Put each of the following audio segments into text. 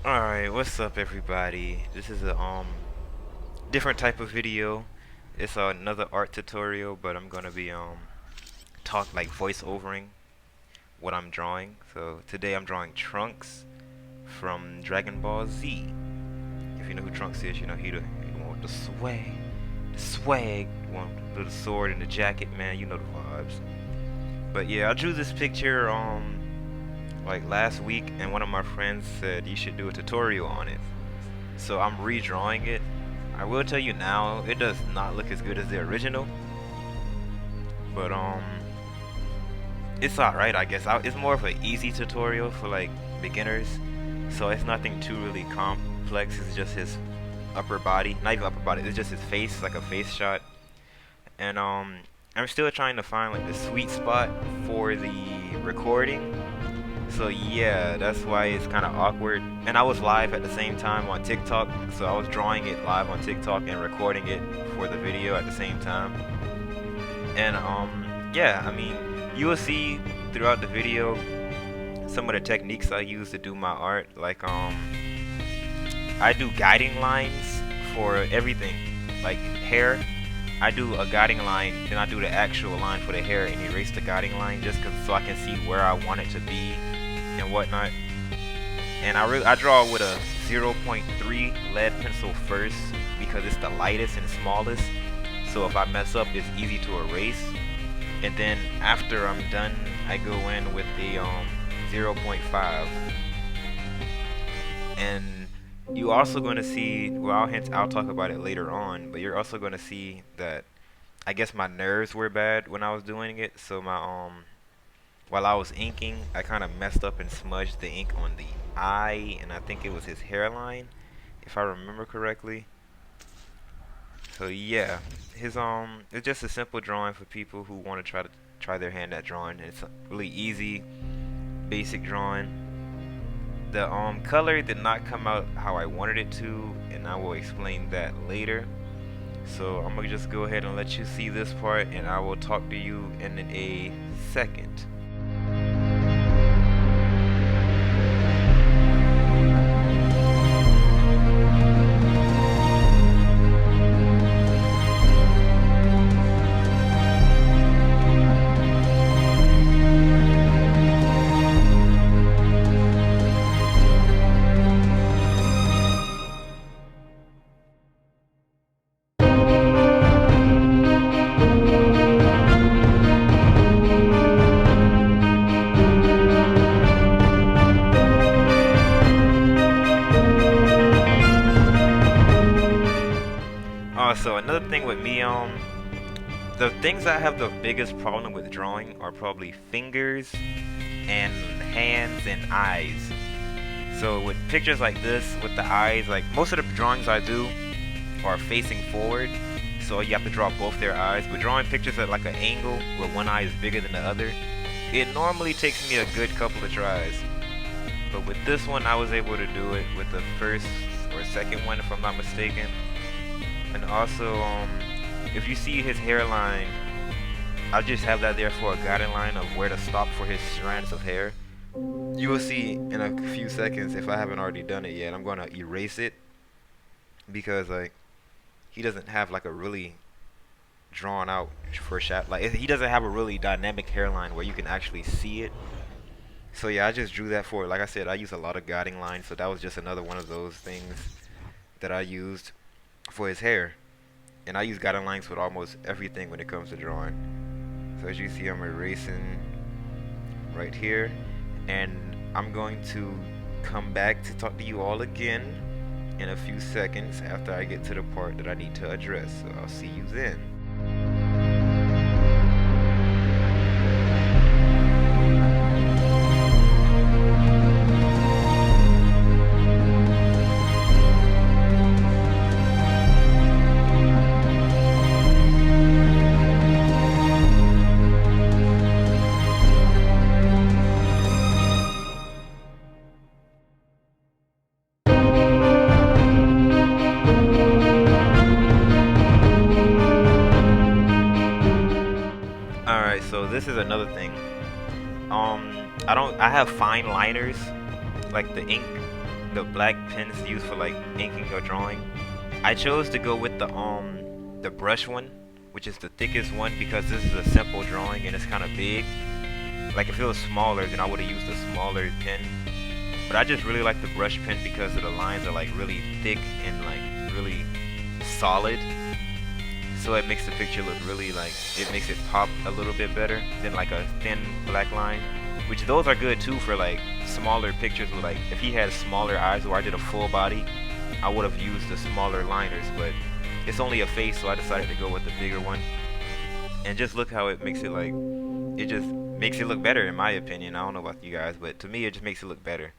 Alright, what's up everybody? This is a different type of video. It's another art tutorial, but I'm gonna be talk like voice overing what I'm drawing. So today I'm drawing Trunks from Dragon Ball Z. If you know who Trunks is, you know he the one with the swag, one with the sword and the jacket, man. You know the vibes. But yeah, I drew this picture like last week, and one of my friends said you should do a tutorial on it. So I'm redrawing it. I will tell you now, it does not look as good as the original, but it's alright, I guess. It's more of an easy tutorial for like beginners, so it's nothing too really complex. It's just his upper body, not even upper body. It's just his face, like a face shot, and I'm still trying to find like the sweet spot for the recording. So yeah, that's why it's kind of awkward. And I was live at the same time on TikTok, so I was drawing it live on TikTok and recording it for the video at the same time. And yeah, I mean, you will see throughout the video some of the techniques I use to do my art. Like I do guiding lines for everything. Like hair, I do a guiding line, then I do the actual line for the hair and erase the guiding line just so I can see where I want it to be and whatnot. And I draw with a 0.3 lead pencil first because it's the lightest and smallest. So if I mess up, it's easy to erase. And then after I'm done, I go in with the 0.5. And you're also going to see, well, I'll talk about it later on, but you're also going to see that I guess my nerves were bad when I was doing it. So my while I was inking, I kind of messed up and smudged the ink on the eye, and I think it was his hairline, if I remember correctly. So yeah, his it's just a simple drawing for people who want to try their hand at drawing. It's a really easy, basic drawing. The color did not come out how I wanted it to, and I will explain that later. So I'm gonna just go ahead and let you see this part, and I will talk to you in a second. So another thing with me, the things I have the biggest problem with drawing are probably fingers and hands and eyes. So with pictures like this, with the eyes, like most of the drawings I do are facing forward, so you have to draw both their eyes. But drawing pictures at like an angle where one eye is bigger than the other, it normally takes me a good couple of tries. But with this one, I was able to do it with the first or second one, if I'm not mistaken. And also, if you see his hairline, I'll just have that there for a guiding line of where to stop for his strands of hair. You will see in a few seconds, if I haven't already done it yet, I'm going to erase it because like he doesn't have like a really drawn out first shot. Like he doesn't have a really dynamic hairline where you can actually see it. So yeah, I just drew that for it. Like I said, I use a lot of guiding lines, so that was just another one of those things that I used for his hair. And I use guiding lines with almost everything when it comes to drawing. So as you see, I'm erasing right here, and I'm going to come back to talk to you all again in a few seconds after I get to the part that I need to address. So I'll see you then. So this is another thing. I have fine liners, like the ink the black pens used for like inking or drawing. I chose to go with the brush one, which is the thickest one, because this is a simple drawing and it's kind of big. Like if it was smaller, then I would have used a smaller pen. But I just really like the brush pen because the lines are like really thick and like really solid. So it makes the picture look really like, it makes it pop a little bit better than like a thin black line. Which those are good too for like smaller pictures with like, if he had smaller eyes or I did a full body, I would have used the smaller liners, but it's only a face, so I decided to go with the bigger one. And just look how it makes it like, it just makes it look better in my opinion. I don't know about you guys, but to me it just makes it look better.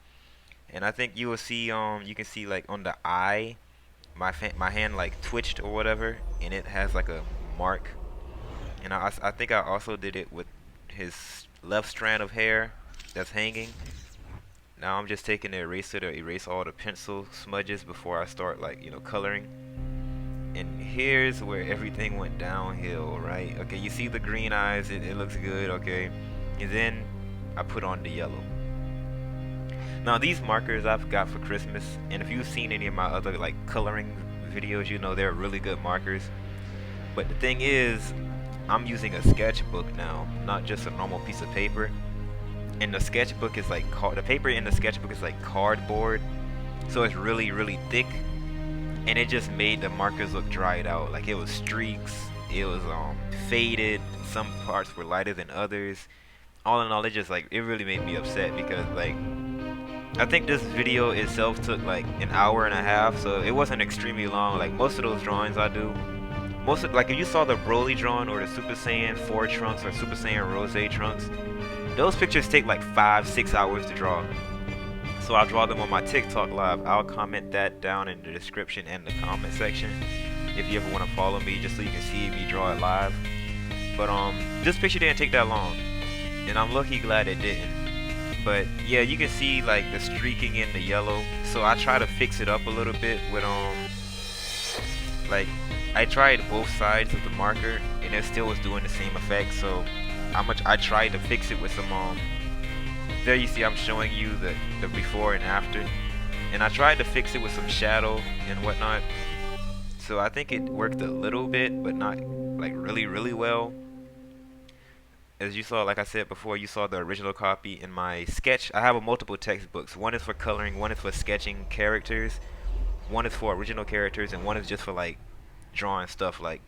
And I think you will see, you can see like on the eye, my hand like twitched or whatever, and it has like a mark. And I think I also did it with his left strand of hair that's hanging. Now I'm just taking the eraser to erase all the pencil smudges before I start like, you know, coloring. And here's where everything went downhill, right? Okay, you see the green eyes, it looks good, okay. And then I put on the yellow. Now these markers I've got for Christmas, and if you've seen any of my other like coloring videos, you know they're really good markers. But the thing is, I'm using a sketchbook now, not just a normal piece of paper. And the sketchbook is like, the paper in the sketchbook is like cardboard, so it's really, really thick. And it just made the markers look dried out. Like it was streaks, it was faded, some parts were lighter than others. All in all, it just like, it really made me upset because like, I think this video itself took like an hour and a half, so it wasn't extremely long. Like most of those drawings I do, like if you saw the Broly drawing or the Super Saiyan 4 trunks or Super Saiyan Rose trunks, those pictures take like 5-6 hours to draw. So I'll draw them on my TikTok live. I'll comment that down in the description and the comment section if you ever want to follow me, just so you can see me draw it live. But this picture didn't take that long, and I'm lucky glad it didn't. But yeah, you can see like the streaking in the yellow. So I try to fix it up a little bit with like I tried both sides of the marker and it still was doing the same effect. So I tried to fix it with some there you see I'm showing you the before and after, and I tried to fix it with some shadow and whatnot. So I think it worked a little bit, but not like really well. As you saw, like I said before, you saw the original copy in my sketch. I have multiple textbooks. One is for coloring, one is for sketching characters, one is for original characters, and one is just for like drawing stuff. Like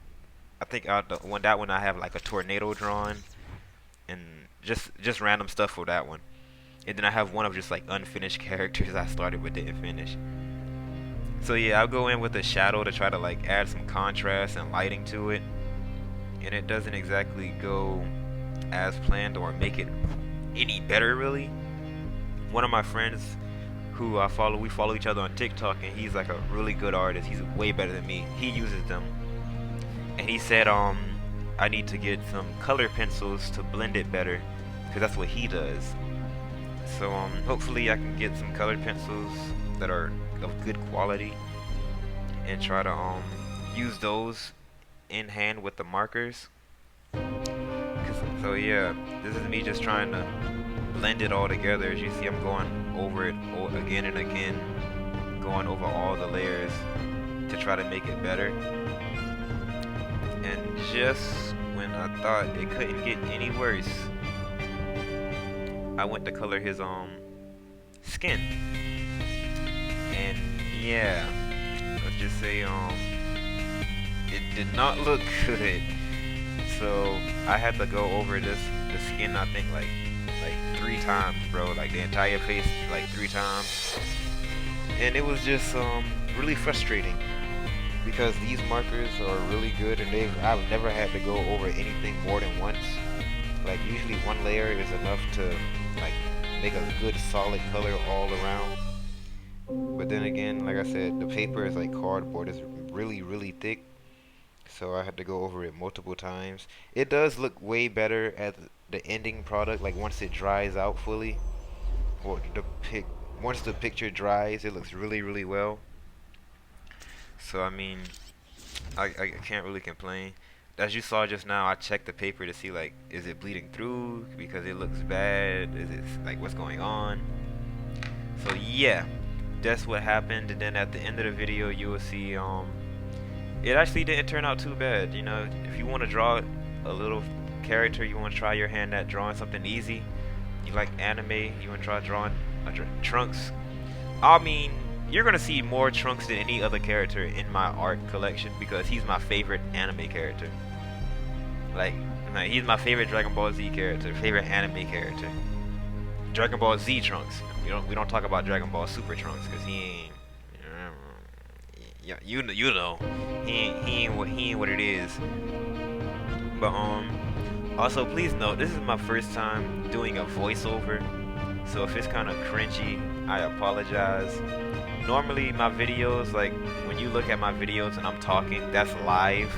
I think that one I have like a tornado drawing, and just random stuff for that one. And then I have one of just like unfinished characters I started but didn't finish. So yeah, I'll go in with a shadow to try to like add some contrast and lighting to it, and it doesn't exactly go as planned or make it any better really. One of my friends who we follow each other on TikTok, and he's like a really good artist. He's way better than me. He uses them, and he said I need to get some color pencils to blend it better, because that's what he does. So hopefully I can get some colored pencils that are of good quality and try to use those in hand with the markers. So yeah, this is me just trying to blend it all together. As you see, I'm going over it again and again, going over all the layers to try to make it better. And just when I thought it couldn't get any worse, I went to color his skin. And yeah, let's just say it did not look good. So I had to go over the skin, I think like 3 times, bro. Like the entire face like 3 times. And it was just really frustrating, because these markers are really good, and I've never had to go over anything more than once. Like usually one layer is enough to like make a good solid color all around. But then again, like I said, the paper is like cardboard. It's really thick. So I had to go over it multiple times. It does look way better at the ending product, like once it dries out fully, or once the picture dries, it looks really well. So I mean, I can't really complain. As you saw just now, I checked the paper to see like, is it bleeding through because it looks bad? Is it like, what's going on? So yeah, that's what happened. And then at the end of the video, you will see it actually didn't turn out too bad. You know, if you want to draw a little character, you want to try your hand at drawing something easy. You like anime, you want to try drawing Trunks. I mean, you're gonna see more Trunks than any other character in my art collection because he's my favorite anime character. Like he's my favorite Dragon Ball Z character, favorite anime character. Dragon Ball Z Trunks. We don't talk about Dragon Ball Super Trunks because he ain't. Yeah, you know, he ain't what it is. But also please note this is my first time doing a voiceover, so if it's kind of cringy, I apologize. Normally my videos, like when you look at my videos and I'm talking, that's live.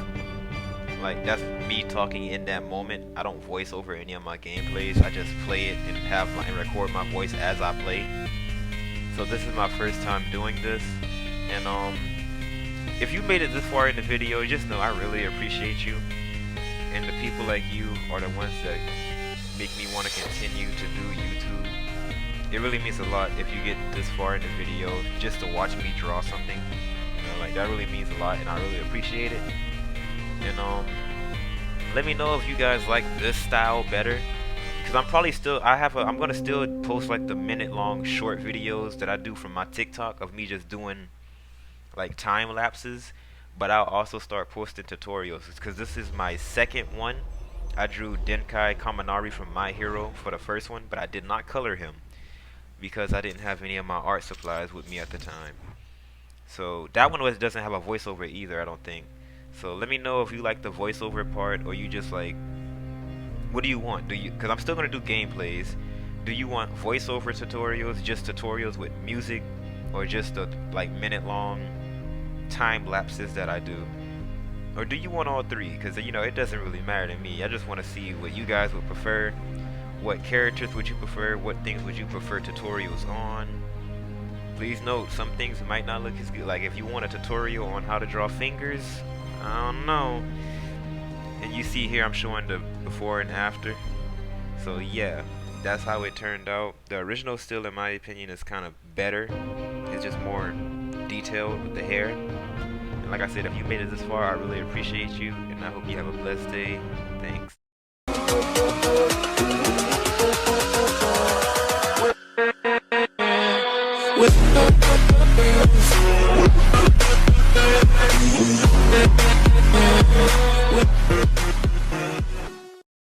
Like that's me talking in that moment. I don't voice over any of my gameplays. I just play it and record my voice as I play. So this is my first time doing this, and if you made it this far in the video, just know I really appreciate you. And the people like you are the ones that make me want to continue to do YouTube. It really means a lot if you get this far in the video just to watch me draw something. You know, like that really means a lot, and I really appreciate it. And let me know if you guys like this style better, because I'm probably still I'm gonna still post like the minute-long short videos that I do from my TikTok of me just doing like time lapses. But I'll also start posting tutorials because this is my second one. I drew Denkai Kaminari from My Hero for the first one, but I did not color him because I didn't have any of my art supplies with me at the time. So that one doesn't have a voiceover either, I don't think. So let me know if you like the voiceover part, or you just like, what do you want? Because I'm still gonna do gameplays. Do you want voiceover tutorials, just tutorials with music, or just the like minute-long time lapses that I do? Or do you want all three? Because you know, it doesn't really matter to me. I just want to see what you guys would prefer. What characters would you prefer? What things would you prefer tutorials on? Please note, some things might not look as good. Like if you want a tutorial on how to draw fingers, I don't know. And you see here I'm showing the before and after. So yeah, that's how it turned out. The original still, in my opinion, is kind of better. It's just more detailed with the hair. And like I said, if you made it this far, I really appreciate you, and I hope you have a blessed day. Thanks.